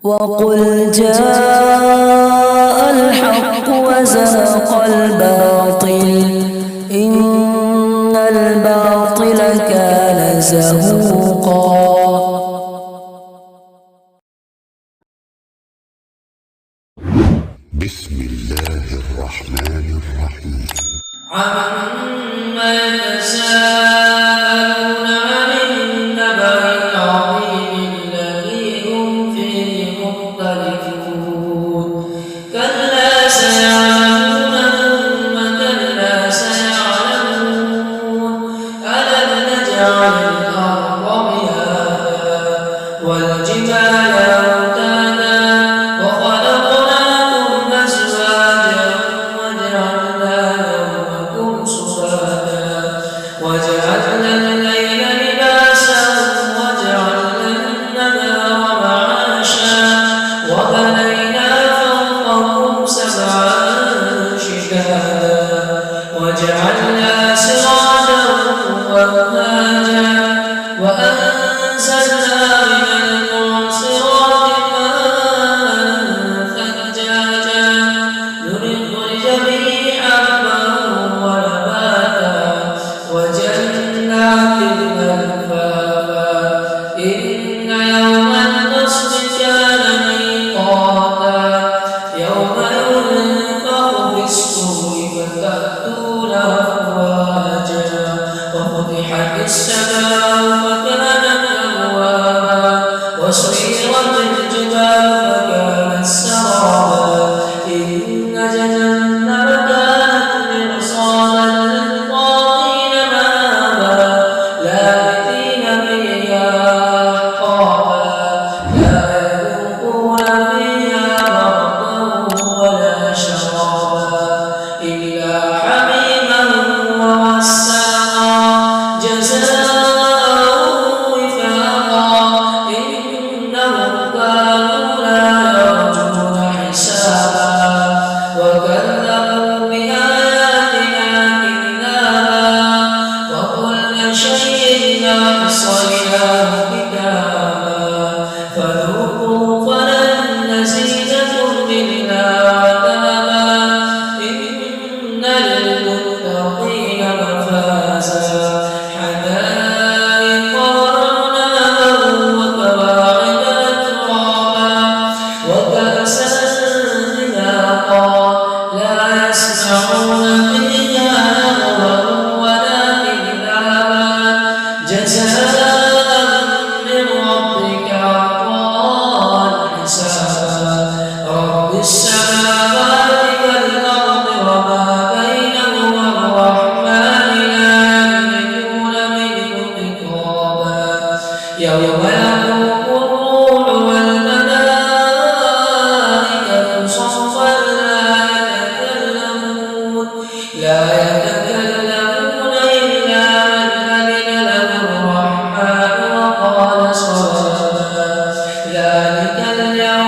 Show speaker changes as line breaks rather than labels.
وقل جاء الحق وزهق الباطل إن الباطل كان زهوقا.
بسم الله الرحمن الرحيم.
عما يتساءلون عن النبأ العظيم الذي هم فيه مختلفون كلا سيعلمون ثم كلا سيعلمون ألم نجعل الأرض مهادا والجبال أوتادا وخلقناكم أزواجا وجعلنا نومكم سباتا وجعلنا الليل لباسا وجعلنا النهار معاشا وبنينا فوقكم سبعا شدادا وجعلنا سراجا وهاجا وأنزلنا من المعصرات ماء ثجاجا لنخرج به حبا ونباتا وجنات ألفافا إن يوم الفصل كان ميقاتا يوم ينفخ في الصور فتأتون أفواجا وفتحت السماء فكانت أبوابا وسيرت الجبال فكانت سرابا إن جهنم كانت مرصادا للطاغين مآبا لابثين فيها أحقابا لا يذوقون فيها بردا ولا شرابا إلا حميما وغساقا جزاء وفاقا إنهم كانوا لا يرجون حسابا وكذبوا بآياتنا كذابا وكل شيء أحصيناه كتابا فذوقوا فلن نزيدكم إلا عذابا إن للمتقين مفازا حدائق وأعنابا وكواعب أترابا وكأسا دهاقا لا يسمعون فيها لغوا ولا كذابا جزاء من ربك عطاء حسابا رب السماوات والأرض وما بينهما الرحمن لا يملكون منه خطابا يوم يقوم الروح والملائكة صفا لا يتكلمون إلا من أذن له الرحمن وقال صوابا ذلك اليوم